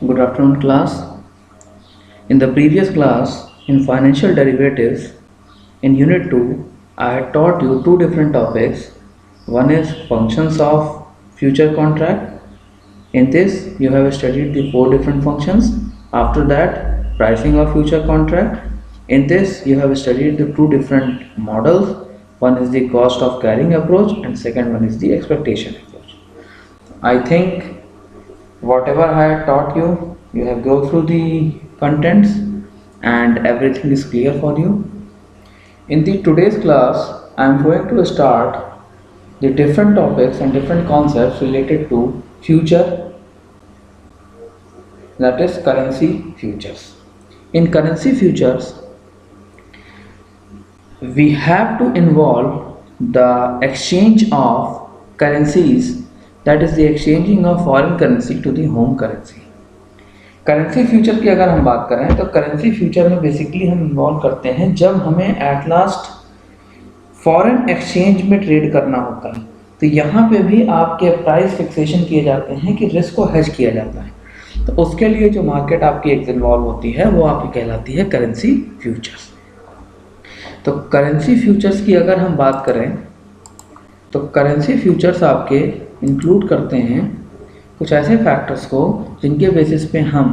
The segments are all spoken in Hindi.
Good afternoon, class. In the previous class, in financial derivatives, in Unit 2, I had taught you two different topics. One is functions of future contract. In this, you have studied the four different functions. After that, pricing of future contract. In this, you have studied the two different models. One is the cost of carrying approach, and second one is the expectation approach. I think whatever I had taught you, you have go through the contents and everything is clear for you. In the today's class, I am going to start the different topics and different concepts related to future, that is currency futures. In currency futures, we have to involve the exchange of currencies, that is the exchanging of foreign currency to the home currency. Currency future की अगर हम बात करें तो करेंसी फ्यूचर में बेसिकली हम इन्वॉल्व करते हैं जब हमें एट लास्ट फॉरेन एक्सचेंज में ट्रेड करना होता है, तो यहाँ पे भी आपके प्राइस फिक्सेशन किए जाते हैं कि रिस्क को हेज किया जाता है। तो उसके लिए जो मार्केट आपकी एक इन्वॉल्व होती है वो आपकी कहलाती है करेंसी फ्यूचर्स। तो करेंसी फ्यूचर्स की अगर हम बात करें तो करेंसी फ्यूचर्स आपके इंक्लूड करते हैं कुछ ऐसे फैक्टर्स को जिनके बेसिस पे हम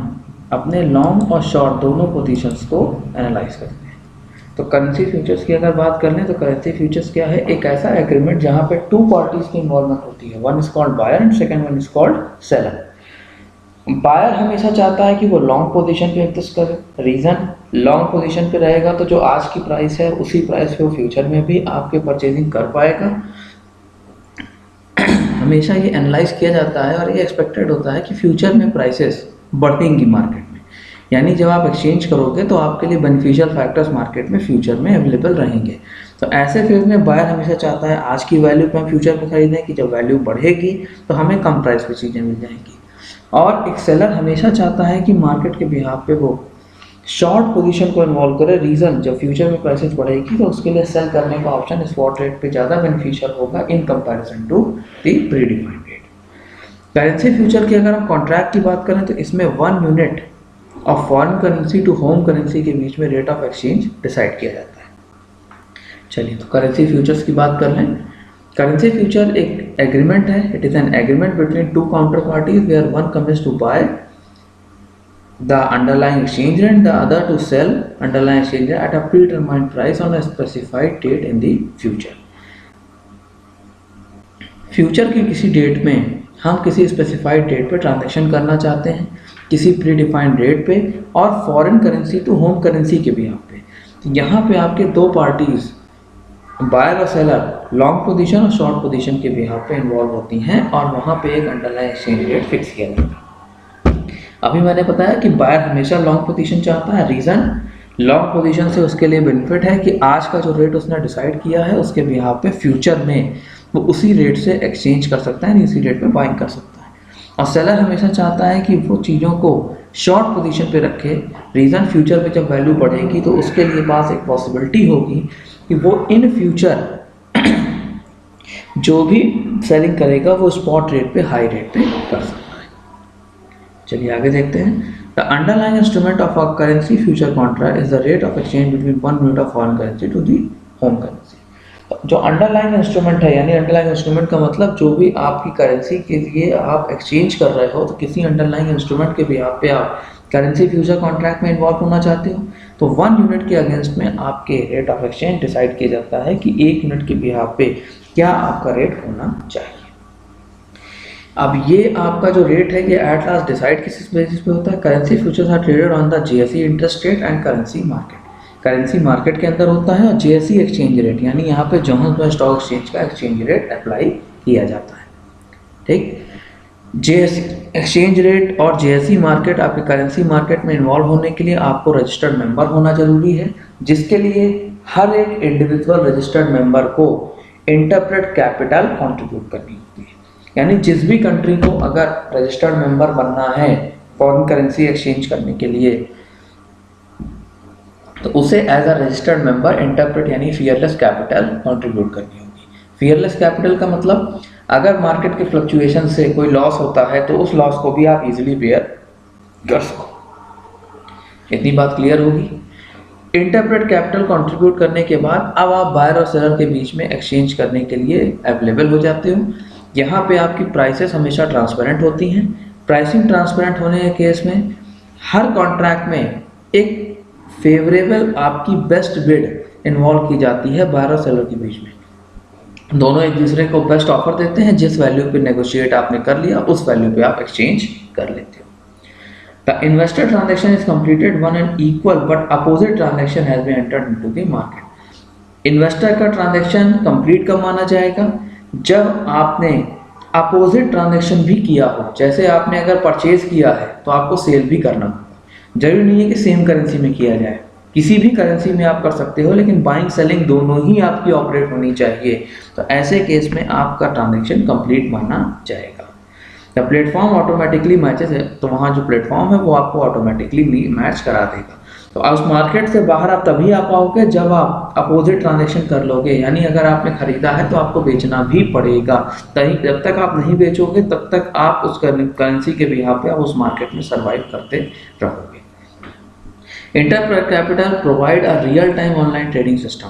अपने लॉन्ग और शॉर्ट दोनों पोजीशंस को एनालाइज करते हैं। तो करेंसी फ्यूचर्स की अगर बात कर लें तो करेंसी फ्यूचर्स क्या है? एक ऐसा एग्रीमेंट जहां पे टू पार्टीज की इन्वॉल्वमेंट होती है। One is called buyer and second one is called seller. Buyer हमेशा चाहता है कि वो लॉन्ग पोजीशन पे एग्जिस्ट करे। रीजन, लॉन्ग पोजीशन पे रहेगा तो जो आज की प्राइस है उसी प्राइस पे वो फ्यूचर में भी आपके परचेजिंग कर पाएगा। हमेशा ये एनालाइज किया जाता है और ये एक्सपेक्टेड होता है कि फ्यूचर में प्राइसेस बढ़ेंगी मार्केट में, यानी जब आप एक्सचेंज करोगे तो आपके लिए बेनिफिशियल फैक्टर्स मार्केट में फ्यूचर में अवेलेबल रहेंगे। तो ऐसे फेज में बायर हमेशा चाहता है आज की वैल्यू पे हम फ्यूचर में खरीदें कि जब वैल्यू बढ़ेगी तो हमें कम प्राइस पे चीज़ें मिल जाएंगी। और एक सेलर हमेशा चाहता है कि मार्केट के बिहाफ पे वो शॉर्ट पोजीशन को इन्वॉल्व करे। रीज़न, जब फ्यूचर में प्राइसेस बढ़ेगी तो उसके लिए सेल करने का ऑप्शन स्पॉट रेट पे ज़्यादा बेनिफिशियल होगा in comparison to the predefined rate. Currency future की अगर हम कॉन्ट्रैक्ट की बात करें तो इसमें 1 unit of foreign currency to home currency के बीच में रेट ऑफ एक्सचेंज डिसाइड किया जाता है। चलिए तो करेंसी फ्यूचर्स की बात कर लें। करेंसी फ्यूचर एक एग्रीमेंट है। It is an agreement between two counterparties where one commits to buy the underlying exchange rate and the other to sell underlying exchange rate at a predetermined price on a specified date in the future। Future की किसी डेट में हम किसी स्पेसिफाइड डेट पे ट्रांजैक्शन करना चाहते हैं किसी प्री डिफाइंड रेट पे और foreign currency to home currency के बिहाफ पे। तो यहाँ पे आपके दो पार्टीज बायर और सेलर लॉन्ग पोजीशन और शॉर्ट पोजीशन के बिहाफ पे इन्वॉल्व होती हैं और वहाँ पे एक अंडरलाइन एक्सचेंज रेट फिक्स किया जाता है। अभी मैंने बताया कि बायर हमेशा लॉन्ग पोजीशन चाहता है। रीज़न, लॉन्ग पोजीशन से उसके लिए बेनिफिट है कि आज का जो रेट उसने डिसाइड किया है उसके बिहाफ पे फ्यूचर में वो उसी रेट से एक्सचेंज कर सकता है, उसी रेट पे बाइंग कर सकता है। और सेलर हमेशा चाहता है कि वो चीज़ों को शॉर्ट पोजीशन पे रखे। रीज़न, फ्यूचर में जब वैल्यू बढ़ेगी तो उसके लिए पास एक पॉसिबिलिटी होगी कि वो इन फ्यूचर जो भी सेलिंग करेगा वो स्पॉट रेट पे हाई रेट पे कर सकता है। चलिए आगे देखते हैं। The underlying instrument of a currency future contract is the rate of exchange between 1 unit of foreign currency to the home currency. जो अंडरलाइंग इंस्ट्रूमेंट है, यानी अंडरलाइंग इंस्ट्रूमेंट का मतलब जो भी आपकी करेंसी के लिए आप एक्सचेंज कर रहे हो, तो किसी अंडरलाइंग इंस्ट्रूमेंट के बिहाफ पे आप करेंसी फ्यूचर कॉन्ट्रैक्ट में इन्वॉल्व होना चाहते हो तो 1 यूनिट के अगेंस्ट में आपके रेट ऑफ एक्सचेंज डिसाइड किया जाता है कि 1 यूनिट के बिहाफ पे क्या आपका रेट होना चाहिए। अब ये आपका जो रेट है ये एट लास्ट डिसाइड किस बेसिस पे होता है? Currency futures are traded on the JSE interest rate and currency market. Currency market के अंदर होता है और जीएसई एक्सचेंज रेट, यानी यहाँ पे जोहान्सबर्ग स्टॉक एक्सचेंज का एक्सचेंज रेट अप्लाई किया जाता है। ठीक, जीएसई एक्सचेंज रेट और जीएसई मार्केट आपके करेंसी मार्केट में इन्वॉल्व होने के लिए आपको रजिस्टर्ड मेंबर होना जरूरी है, जिसके लिए हर एक इंडिविजुअल रजिस्टर्ड मेंबर को इंटरप्रेट कैपिटल कॉन्ट्रीब्यूट करनी होती है। यानी जिस भी कंट्री को अगर रजिस्टर्ड मेंबर बनना है फॉरेन करेंसी एक्सचेंज करने के लिए तो उसे as a registered member interpret यानी फियरलेस कैपिटल कंट्रीब्यूट करनी होगी। फियरलेस कैपिटल का मतलब अगर मार्केट के फ्लक्चुएशन से कोई लॉस होता है तो उस लॉस को भी आप इजीली बेयर कर सको। इतनी बात क्लियर होगी। इंटरप्रेट कैपिटल कंट्रीब्यूट करने के बाद अब आप बायर और सेलर के बीच में एक्सचेंज करने के लिए अवेलेबल हो जाते हो। यहाँ पे आपकी प्राइसेस हमेशा ट्रांसपेरेंट होती हैं। प्राइसिंग ट्रांसपेरेंट होने के केस में हर कॉन्ट्रैक्ट में एक फेवरेबल आपकी बेस्ट बिड इन्वॉल्व की जाती है बायर और सेलर के बीच में। दोनों एक दूसरे को बेस्ट ऑफर देते हैं, जिस वैल्यू पे नेगोशिएट आपने कर लिया उस वैल्यू पे आप एक्सचेंज कर लेते हो। The investor transaction is completed when an equal but opposite transaction has been entered into the market. Investor का ट्रांजैक्शन कंप्लीट कब माना जाएगा? जब आपने अपोजिट ट्रांजैक्शन भी किया हो। जैसे आपने अगर परचेज किया है तो आपको सेल भी करना होगा। जरूरी नहीं है कि सेम करेंसी में किया जाए, किसी भी करेंसी में आप कर सकते हो, लेकिन बाइंग सेलिंग दोनों ही आपकी ऑपरेट होनी चाहिए। तो ऐसे केस में आपका ट्रांजैक्शन कंप्लीट माना जाएगा। द प्लेटफॉर्म ऑटोमेटिकली मैचेस है, तो वहाँ जो प्लेटफॉर्म है वो आपको ऑटोमेटिकली मैच करा देगा। तो उस मार्केट से बाहर आप तभी आ पाओगे जब आप अपोजिट ट्रांजैक्शन कर लोगे। यानी अगर आपने खरीदा है तो आपको बेचना भी पड़ेगा। तभी जब तक आप नहीं बेचोगे तब तक आप उस करेंसी के बिहाफ पे आप उस मार्केट में सर्वाइव करते रहोगे। Interpret capital provide a real time online trading system.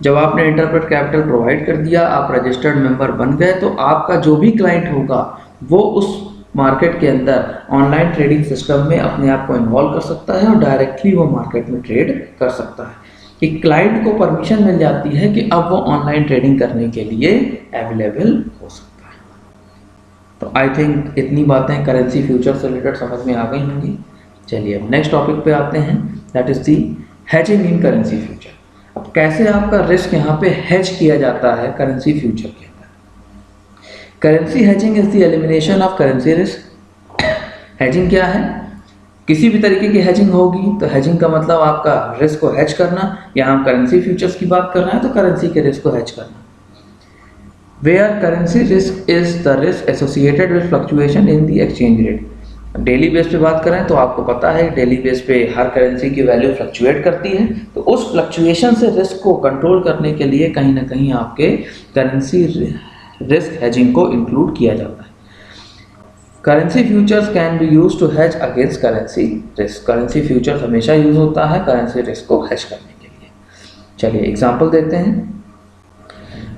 जब आपने इंटरप्रेट कैपिटल प्रोवाइड कर दिया, आप रजिस्टर्ड मेंबर बन गए, तो आपका जो भी क्लाइंट होगा वो उस मार्केट के अंदर ऑनलाइन ट्रेडिंग सिस्टम में अपने आप को इन्वॉल्व कर सकता है और डायरेक्टली वो मार्केट में ट्रेड कर सकता है। कि क्लाइंट को परमिशन मिल जाती है कि अब वो ऑनलाइन ट्रेडिंग करने के लिए अवेलेबल हो सकता है। तो आई थिंक इतनी बातें करेंसी फ्यूचर से रिलेटेड समझ में आ गई होंगी। चलिए अब नेक्स्ट टॉपिक पे आते हैं, that is the hedging in currency future. अब कैसे आपका रिस्क यहाँ पे हेज किया जाता है करेंसी फ्यूचर के। Currency hedging is the elimination of currency risk. Hedging क्या है? किसी भी तरीके की हेजिंग होगी तो हेजिंग का मतलब आपका रिस्क को हेज करना। यहाँ हम करेंसी फ्यूचर्स की बात कर रहे हैं तो करेंसी के रिस्क को हेज करना। Where currency risk is the risk associated with fluctuation in the exchange rate. Daily base पे बात करें तो आपको पता है डेली बेस पे हर करेंसी की वैल्यू फ्लक्चुएट करती है। तो उस फ्लक्चुएशन से रिस्क को कंट्रोल करने के लिए कहीं ना कहीं आपके करेंसी रिस्क हेजिंग को इंक्लूड किया जाता है। Currency futures can be use to hedge against currency risk. Currency futures हमेशा यूज होता है करेंसी रिस्क को हेज करने के लिए। चलिए एग्जांपल देखते हैं।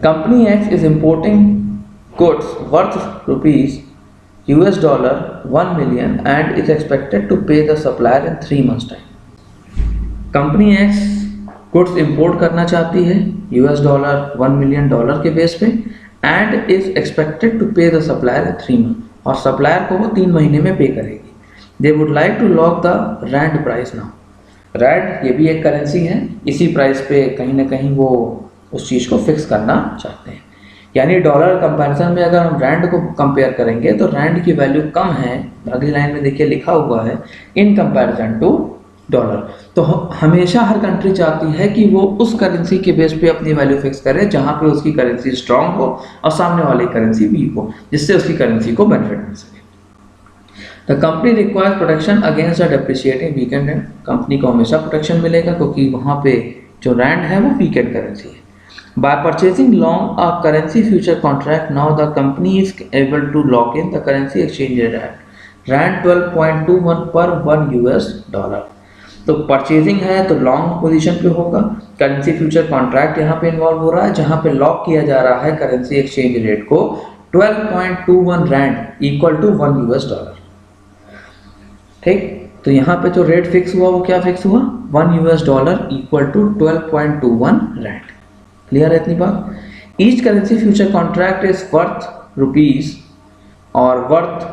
Company X is importing goods worth $1 million and is expected to pay the supplier in 3 months time. Company X goods import करना चाहती है $1 million के बेस पे and is expected to pay the supplier in 3 months, और सप्लायर को वो 3 महीने में पे करेगी। They would like to lock the rand price now. Rand ये भी एक करेंसी है, इसी प्राइस पे कहीं ना कहीं वो उस चीज़ को फिक्स करना चाहते हैं। यानी डॉलर कंपैरिजन में अगर हम रैंड को कंपेयर करेंगे तो रैंड की वैल्यू कम है, अगली लाइन में देखिए लिखा हुआ है इन कंपैरिजन टू डॉलर। तो हमेशा हर कंट्री चाहती है कि वो उस करेंसी के बेस पे अपनी वैल्यू फिक्स करे जहां पे उसकी करेंसी स्ट्रांग हो और सामने वाली करेंसी वीक हो, जिससे उसकी करेंसी को बेनिफिट मिल सके। The company requires protection against a depreciating weakened rand. Company को हमेशा प्रोटेक्शन मिलेगा क्योंकि वहां पे जो रैंड है वो वीकेंड करेंसी है। By purchasing long a currency future contract, now the company is able to lock in the currency exchange rate rand 12.21 per $1। तो परचेजिंग है तो लॉन्ग पोजीशन पे होगा। करेंसी फ्यूचर कॉन्ट्रैक्ट यहाँ पे इन्वॉल्व हो रहा है जहाँ पे लॉक किया जा रहा है करेंसी एक्सचेंज रेट को 12.21 रैंड इक्वल टू $1। ठीक, तो यहाँ पे जो रेट फिक्स हुआ वो क्या फिक्स हुआ? $1 इक्वल टू 12.21 रैंड। क्लियर है इतनी बात? Each currency future contract is worth rupees और वर्थ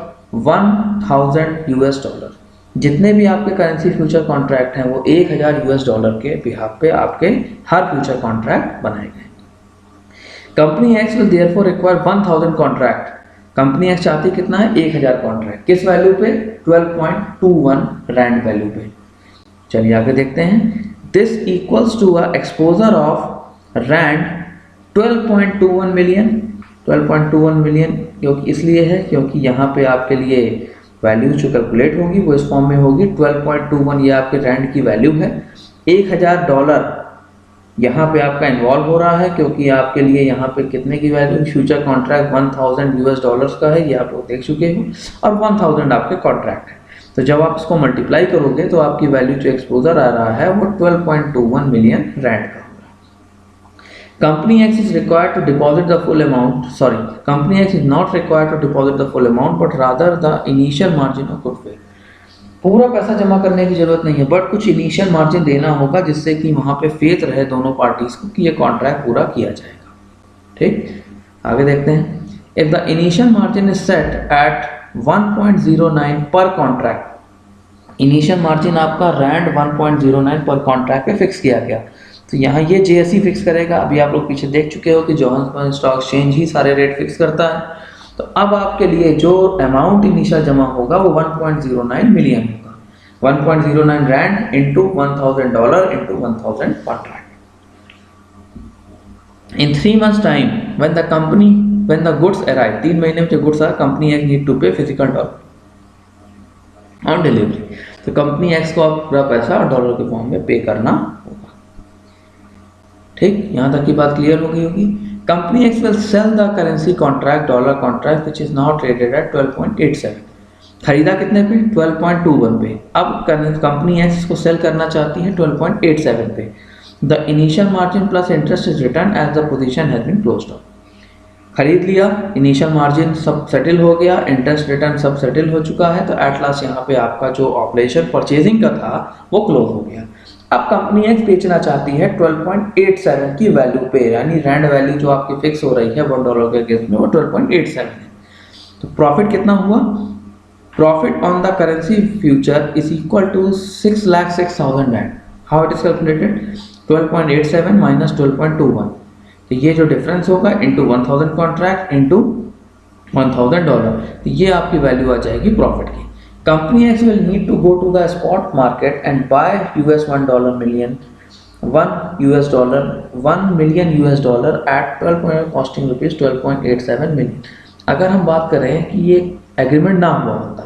$1,000। जितने भी आपके करेंसी फ्यूचर कॉन्ट्रैक्ट हैं वो $1,000 के बिहाफ पे आपके हर फ्यूचर कॉन्ट्रैक्ट बनाए गए। Company X will therefore require 1000 contract. Company x चाहती कितना है? 1000 कॉन्ट्रैक्ट। किस वैल्यू पे? 12.21 रैंड वैल्यू पे। चलिए आगे देखते हैं। This equals to a exposure of rand 12.21 million. 12.21 million क्योंकि इसलिए है क्योंकि यहाँ पे आपके लिए वैल्यू जो कैलकुलेट होगी वो इस फॉर्म में होगी 12.21। ये आपके रैंड की वैल्यू है। $1,000 यहाँ पे आपका इन्वॉल्व हो रहा है क्योंकि आपके लिए यहाँ पे कितने की वैल्यू? फ्यूचर कॉन्ट्रैक्ट $1,000 का है, ये आप लोग देख चुके हो, और 1000 आपके कॉन्ट्रैक्ट है। तो जब आप इसको मल्टीप्लाई करोगे तो आपकी वैल्यू जो एक्सपोजर आ रहा है वो 12.21 मिलियन रैंड का होगा। Company X is required to deposit the full amount, sorry, company X is not required to deposit the full amount but rather the initial margin of goodwill. पूरा पैसा जमा करने की जरूरत नहीं है, बट कुछ इनिशियल मार्जिन देना होगा जिससे कि वहां पे फेथ रहे दोनों पार्टीज को कि ये कॉन्ट्रैक्ट पूरा किया जाएगा। ठीक, आगे देखते हैं। If the initial margin is set at 1.09 per contract, initial margin आपका रैंड 1.09 पर कॉन्ट्रैक्ट पे फिक्स किया गया, तो यहाँ ये जेएसई फिक्स करेगा। अभी आप लोग पीछे देख चुके हो कि जोहान्सबर्ग स्टॉक एक्सचेंज ही सारे रेट फिक्स करता है। तो अब आपके लिए जो अमाउंट इनिशियल जमा होगा वो 1.09 मिलियन होगा, 1.09 rand into $1000 into 1000 contract. In 3 months time when the goods arrive, 3 महीने में जो गुड्स आए, कंपनी एक्स नीड टू पे फिजिकल डॉलर ऑन डिलीवरी। तो कंपनी एक्स को पूरा पैसा डॉलर के फॉर्म में पे करना होगा। ठीक, यहाँ तक की बात क्लियर हो गई होगी। Company X will sell the currency contract, dollar contract which is now traded at 12.87। खरीदा कितने पे? 12.21 पे। अब कंपनी एक्स को सेल करना चाहती है 12.87 पे। The initial margin plus interest is return as the position has been closed off. खरीद लिया, इनिशियल मार्जिन सब सेटल हो गया, इंटरेस्ट रिटर्न सब सेटल हो चुका है, तो एट लास्ट यहाँ पे आपका जो ऑपरेशन परचेजिंग का था वो क्लोज हो गया। अब कंपनी एक्स बेचना चाहती है 12.87 की वैल्यू पे, यानी रैंड वैल्यू जो आपकी फिक्स हो रही है $1 के केस में वो 12.87 है। तो प्रॉफिट कितना हुआ? Profit on the currency future is equal to 6,06,000 rand. How it is calculated? 12.87 minus 12.21, तो ये जो डिफरेंस होगा इंटू 1000 कॉन्ट्रैक्ट इंटू $1000, तो ये आपकी वैल्यू आ जाएगी प्रॉफिट की। Company X will need to go to the spot market and buy $1 million, $1 million at 12 costing rupees 12.87 million. अगर हम बात करें कि ये एग्रीमेंट ना हुआ होता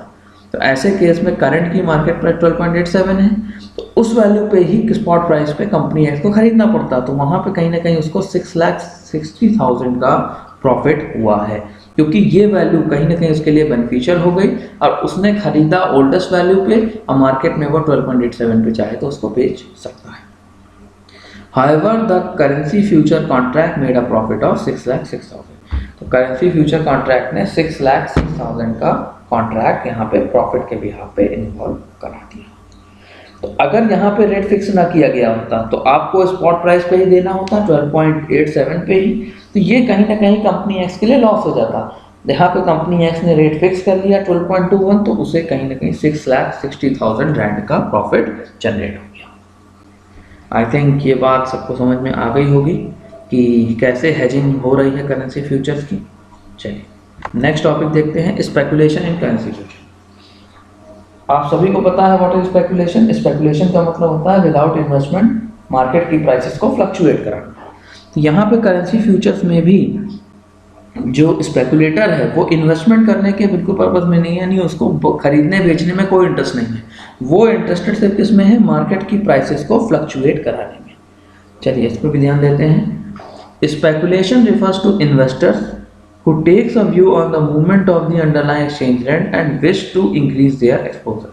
तो ऐसे केस में करंट की मार्केट प्राइस 12.87 है, तो उस वैल्यू पे ही स्पॉट प्राइस पे कंपनी एक्स को खरीदना पड़ता, तो वहां पे कहीं ना कहीं उसको 6,60,000 का प्रॉफिट हुआ है, क्योंकि ये वैल्यू कहीं ना कहीं उसके लिए बेनिफिशियल हो गई और उसने खरीदा ओल्डेस्ट वैल्यू पे और मार्केट में वो 12.87 पे चाहे तो उसको बेच सकता है। However, the currency future contract made a profit of 6,06,000। तो करेंसी फ्यूचर कॉन्ट्रैक्ट ने 6,06,000 का कॉन्ट्रैक्ट यहाँ पे प्रॉफिट के बिहाफ पे इन्वॉल्व करा दिया। तो अगर यहाँ पे रेट फिक्स ना किया गया होता तो आपको स्पॉट प्राइस पे ही देना होता 12.87 पे ही, तो ये कहीं ना कहीं कंपनी एक्स के लिए लॉस हो जाता। यहाँ पे कंपनी एक्स ने रेट फिक्स कर लिया 12.21, तो उसे कहीं ना कहीं 6,60,000 रैंड का प्रॉफिट जनरेट हो गया। आई थिंक ये बात सबको समझ में आ गई होगी कि कैसे हेजिंग हो रही है करेंसी फ्यूचर्स की। चलिए नेक्स्ट टॉपिक देखते हैं, स्पेकुलेशन इन करेंसी फ्यूचर। आप सभी को पता है व्हाट इज स्पेकुलेशन। स्पेकुलेशन का मतलब होता है विदाउट इन्वेस्टमेंट मार्केट की प्राइसेस को फ्लक्चुएट कराना। तो यहाँ पे करेंसी फ्यूचर्स में भी जो स्पेकुलेटर है वो इन्वेस्टमेंट करने के बिल्कुल पर्पज में नहीं है, यानी उसको खरीदने बेचने में कोई इंटरेस्ट नहीं है, वो इंटरेस्टेड सिर्फ किसमें है? मार्केट की प्राइसेस को फ्लक्चुएट कराने में। चलिए इस पर भी ध्यान देते हैं। Speculation refers to investors who takes a view on the movement of the underlying exchange rate and wish to increase their exposure.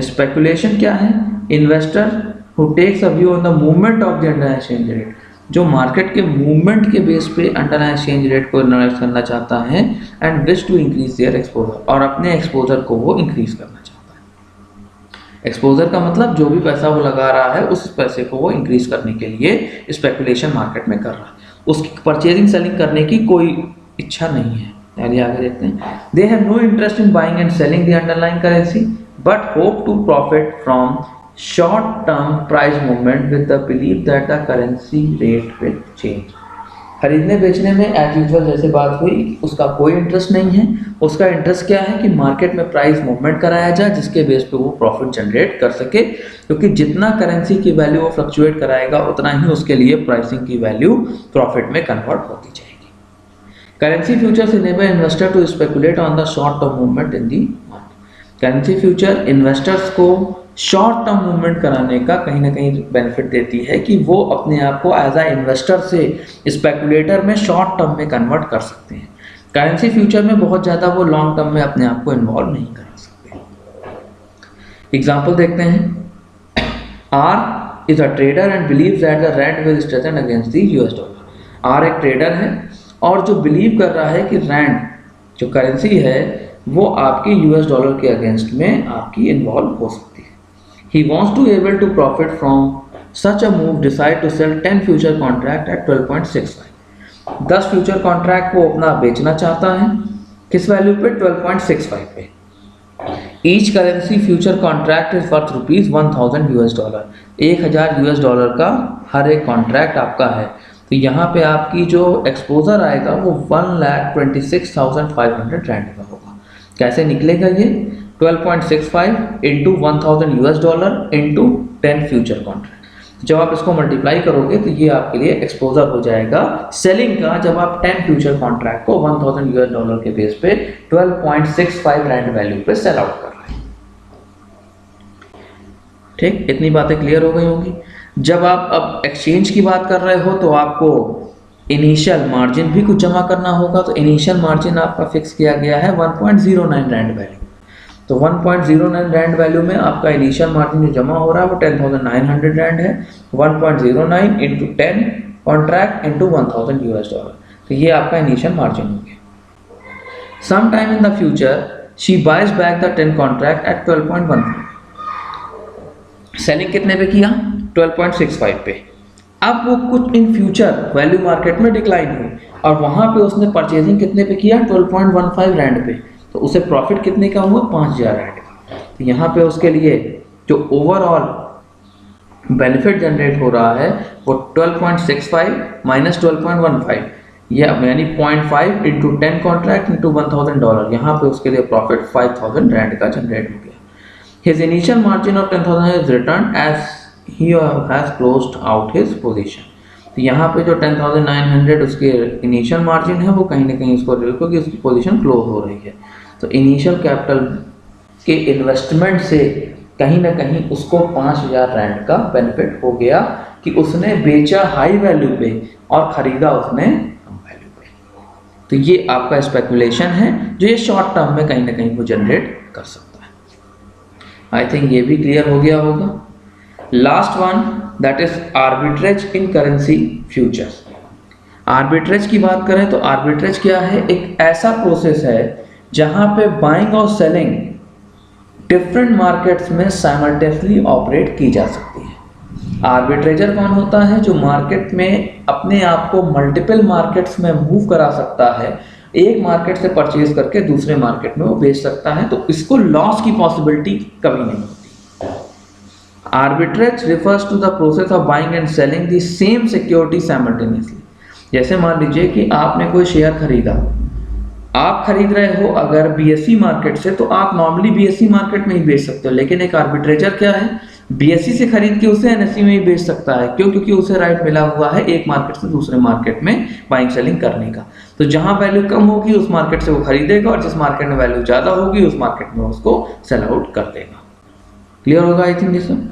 Speculation क्या है? Investor who takes a view on the movement of the underlying exchange rate, जो मार्केट के मूवमेंट के बेस पे अंडरलाइन एक्सचेंज रेट को एनालाइज करना चाहता है and wish to increase their exposure, और अपने एक्सपोजर को वो इंक्रीज करना चाहता है। एक्सपोजर का मतलब जो भी पैसा वो लगा रहा है उस पैसे को वो इंक्रीज करने के लिए स्पेकुलेशन मार्केट में कर रहा है, उसकी परचेजिंग सेलिंग करने की कोई इच्छा नहीं है। यानी आगे देखते हैं, they have no interest in buying and selling the underlying currency but hope to profit from short term price movement with the believe that the currency rate will change. खरीदने बेचने में एज यूजुअल जैसे बात हुई उसका कोई इंटरेस्ट नहीं है, उसका इंटरेस्ट क्या है कि मार्केट में प्राइस मूवमेंट कराया जाए जिसके बेस पे वो प्रॉफिट जनरेट कर सके, क्योंकि जितना करेंसी की वैल्यू वो फ्लक्चुएट कराएगा उतना ही उसके लिए प्राइसिंग की वैल्यू प्रॉफिट में कन्वर्ट होती जाएगी। Currency futures enable investor to speculate on the short term movement in the market. Currency future investors को शॉर्ट टर्म मूवमेंट कराने का कहीं ना कहीं बेनिफिट देती है कि वो अपने आप को एज अ इन्वेस्टर से स्पेकुलेटर में शॉर्ट टर्म में कन्वर्ट कर सकते हैं। करेंसी फ्यूचर में बहुत ज़्यादा वो लॉन्ग टर्म में अपने आप को इन्वॉल्व नहीं करा सकते। एग्जाम्पल देखते हैं। R is a trader and believe that the rand will strengthen against the US dollar. R एक ट्रेडर है और जो बिलीव कर रहा है कि रैंड जो करेंसी है वो आपकी यूएस डॉलर के अगेंस्ट में आपकी इन्वॉल्व हो सकती है। He wants to able to profit from such a move decide to sell 10 future contract at 12.65। 10 future contract को अपना बेचना चाहता है, किस वैल्यू पे? 12.65 पे। Each currency future contract is worth ₹1000 US dollar. 1000 US dollar का हर एक कॉन्ट्रैक्ट आपका है। तो यहाँ पे आपकी जो एक्सपोजर आएगा वो 1,26,500 रैंड का होगा। कैसे निकलेगा ये? 12.65 into 1000 US dollar into 10 future contract. जब आप इसको मल्टीप्लाई करोगे तो ये आपके लिए एक्सपोजर हो जाएगा सेलिंग का, जब आप 10 फ्यूचर कॉन्ट्रैक्ट को 1000 यूएस डॉलर के बेस पे 12.65 रैंड वैल्यू पे सेल आउट कर रहे हैं। ठीक, इतनी बातें क्लियर हो गई होंगी। जब आप अब एक्सचेंज की बात कर रहे हो तो आपको इनिशियल मार्जिन भी कुछ जमा करना होगा। तो इनिशियल मार्जिन आपका फिक्स किया गया है 1.09 रैंड वैल्यू। तो 1.09 रैंड वैल्यू में आपका इनिशियल मार्जिन जो जमा हो रहा है वो 10,900 रैंड है। 1.09 into 10 contract into 1000 US dollar, तो ये आपका इनिशियल मार्जिन हो गया। Some time in the future she buys back the 10 contract at 12.15। Selling कितने पे किया? 12.65 पे। अब वो कुछ इन फ्यूचर वैल्यू मार्केट में डिक्लाइन हुई और वहां पे उसने परचेजिंग कितने पे किया? 12.15 रैंड पे। तो उसे प्रॉफिट कितने का हुआ? 5000 रैंड का। तो यहाँ पे उसके लिए जो ओवरऑल बेनिफिट जनरेट हो रहा है वो 12.65 माइनस 12.15, यानी 0.5 इंटू 10 कॉन्ट्रैक्ट इंटू $1000। यहाँ पे उसके लिए प्रॉफिट 5000 रैंड का जनरेट हो गया। His initial margin of 10,000 is returned as he has closed out his position। तो यहाँ पे जो 10,900 उसके इनिशियल मार्जिन है वो कहीं ना कहीं उसको क्योंकि उसकी पोजीशन क्लोज हो रही है। तो इनिशियल कैपिटल के इन्वेस्टमेंट से कहीं ना कहीं उसको 5000 रैंड का बेनिफिट हो गया कि उसने बेचा हाई वैल्यू पे और खरीदा उसने कम वैल्यू पे। तो ये आपका स्पेकुलेशन है जो ये शॉर्ट टर्म में कहीं ना कहीं वो जनरेट कर सकता है। आई थिंक ये भी क्लियर हो गया होगा। Last one that is arbitrage in currency futures. Arbitrage की बात करें तो आर्बिट्रेज क्या है? एक ऐसा प्रोसेस है जहां पे बाइंग और सेलिंग डिफरेंट मार्केट्स में साइमल्टेनियसली ऑपरेट की जा सकती है। आर्बिट्रेजर कौन होता है? जो मार्केट में अपने आप को मल्टीपल मार्केट्स में मूव करा सकता है, एक मार्केट से परचेज करके दूसरे मार्केट में वो बेच सकता है, तो इसको लॉस की पॉसिबिलिटी कभी नहीं होती। Arbitrage refers to the process of buying and selling the same security simultaneously. जैसे मान लीजिए कि आपने कोई शेयर खरीदा, आप खरीद रहे हो अगर बीएसई मार्केट से, तो आप नॉर्मली बीएसई मार्केट में ही बेच सकते हो, लेकिन एक आर्बिट्रेजर क्या है? बीएसई से खरीद के उसे एनएसई में ही बेच सकता है। क्यों? क्योंकि उसे राइट मिला हुआ है एक मार्केट से दूसरे मार्केट में बाइंग सेलिंग करने का। तो जहां वैल्यू कम होगी उस मार्केट से वो खरीदेगा और जिस मार्केट में वैल्यू ज्यादा होगी उस मार्केट में उसको सेल आउट कर देगा। क्लियर होगा I think this one.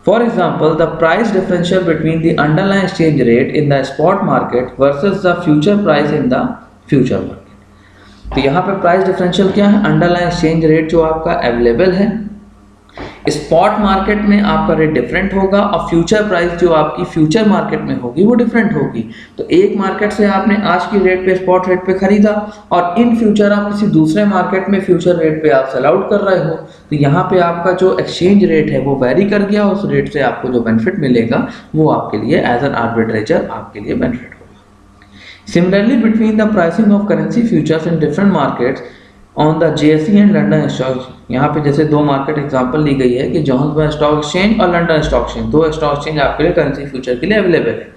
For example the price differential between the underline exchange rate in the spot market versus the future price in the future market. तो यहाँ पे प्राइस डिफरेंशियल क्या है? अंडरलाइन एक्सचेंज रेट जो आपका अवेलेबल है स्पॉट मार्केट में आपका रेट डिफरेंट होगा और फ्यूचर प्राइस जो आपकी फ्यूचर मार्केट में होगी वो डिफरेंट होगी। तो एक मार्केट से आपने आज की रेट पे स्पॉट रेट पे खरीदा और इन फ्यूचर आप किसी दूसरे मार्केट में फ्यूचर रेट पे आप सेल आउट कर रहे हो, तो यहाँ पे आपका जो एक्सचेंज रेट है वो वेरी कर गया। उस रेट से आपको जो बेनिफिट मिलेगा वो आपके लिए एज एन आर्बिट्रेजर आपके लिए बेनिफिट होगा। Similarly between the pricing of currency futures in different markets on the JSE and London stock. यहाँ पे जैसे दो मार्केट एग्जांपल ली गई है कि जोहान्सबर्ग स्टॉक एक्सचेंज और लंदन स्टॉक एक्सचेंज, दो स्टॉक एक्सचेंज आपके लिए करेंसी फ्यूचर के लिए अवेलेबल है।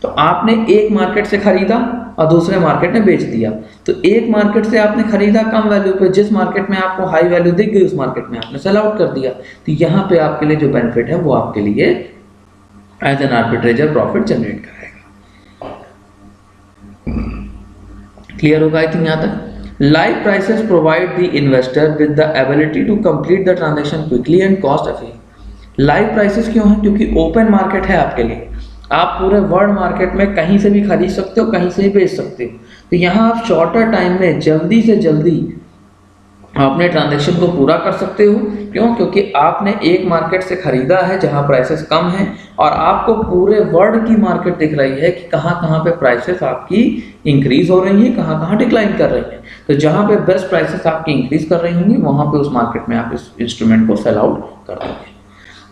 तो आपने एक मार्केट से खरीदा और दूसरे मार्केट में बेच दिया। तो एक मार्केट से आपने खरीदा कम वैल्यू पे, जिस मार्केट में आपको हाई वैल्यू दिख गई उस मार्केट में आपने सेल आउट कर दिया। तो यहाँ पे आपके लिए जो बेनिफिट है वो आपके लिए एज एन आर्बिट्रेजर प्रॉफिट जनरेट करेगा। क्लियर होगा आई थिंक यहाँ तक। Live prices provide the investor with the ability to complete the transaction quickly and cost efficient। Live prices क्यों है? क्योंकि ओपन मार्केट है आपके लिए, आप पूरे वर्ल्ड मार्केट में कहीं से भी खरीद सकते हो, कहीं से भी बेच सकते हो। तो यहाँ आप शॉर्टर टाइम में जल्दी से जल्दी अपने ट्रांजैक्शन को पूरा कर सकते हो। क्यों? क्योंकि आपने एक मार्केट से खरीदा है जहां प्राइसेस कम हैं और आपको पूरे वर्ल्ड की मार्केट दिख रही है कि कहां कहां पे प्राइसेस आपकी इंक्रीज हो रही हैं, कहां कहां डिक्लाइन कर रही हैं। तो जहां पे बेस्ट प्राइसेस आपकी इंक्रीज कर रही होंगी वहां पे उस मार्केट में आप इस इंस्ट्रूमेंट को सेल आउट कर दोगे।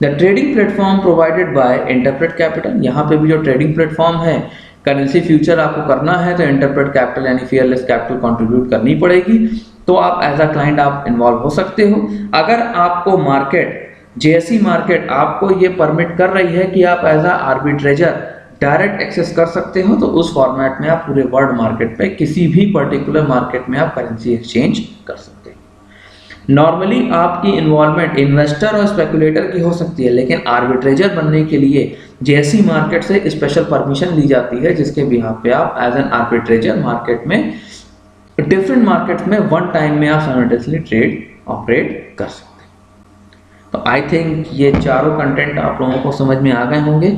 The trading platform provided by interpret capital, यहाँ पे भी जो ट्रेडिंग प्लेटफॉर्म है, करेंसी फ्यूचर आपको करना है तो इंटरप्रेट कैपिटल यानी फियरलेस कैपिटल कंट्रीब्यूट करनी पड़ेगी, तो आप एज अ क्लाइंट आप इन्वॉल्व हो सकते हो। अगर आपको मार्केट जेएससी मार्केट आपको ये परमिट कर रही है कि आप एज अ आर्बिट्रेजर डायरेक्ट एक्सेस कर सकते हो, तो उस फॉर्मेट में आप पूरे वर्ल्ड मार्केट पे किसी भी पर्टिकुलर मार्केट में आप करेंसी एक्सचेंज कर सकते हो। नॉर्मली आपकी इन्वॉल्वमेंट इन्वेस्टर और स्पेकुलेटर की हो सकती है, लेकिन आर्बिट्रेजर बनने के लिए जेएससी मार्केट से स्पेशल परमिशन ली जाती है, जिसके बिहाफ पे आप एज एन आर्बिट्रेजर मार्केट में डिफरेंट मार्केट्स में वन टाइम में आप साइमल्टेनियसली ट्रेड ऑपरेट कर सकते हैं। तो आई थिंक ये चारों कंटेंट आप लोगों को समझ में आ गए होंगे।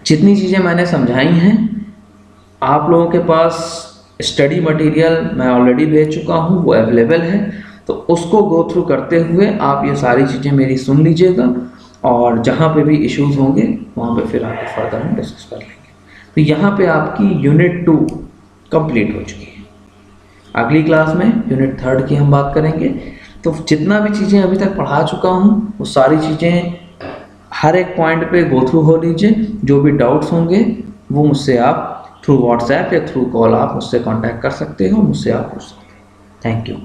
जितनी चीज़ें मैंने समझाई हैं, आप लोगों के पास स्टडी मटेरियल मैं ऑलरेडी भेज चुका हूँ, वो अवेलेबल है, तो उसको गो थ्रू करते हुए आप ये सारी चीज़ें मेरी सुन लीजिएगा और जहाँ पे भी इश्यूज होंगे वहाँ पे फिर आगे फर्दर हम डिस्कस कर लेंगे। तो यहाँ पे आपकी यूनिट 2 कंप्लीट हो चुकी है। अगली क्लास में यूनिट 3 की हम बात करेंगे। तो जितना भी चीज़ें अभी तक पढ़ा चुका हूँ वो सारी चीज़ें हर एक पॉइंट पे गो थ्रू हो लीजिए। जो भी डाउट्स होंगे वो मुझसे आप थ्रू व्हाट्सएप या थ्रू कॉल आप मुझसे कांटेक्ट कर सकते हो, मुझसे आप पूछ सकते हो। Thank you.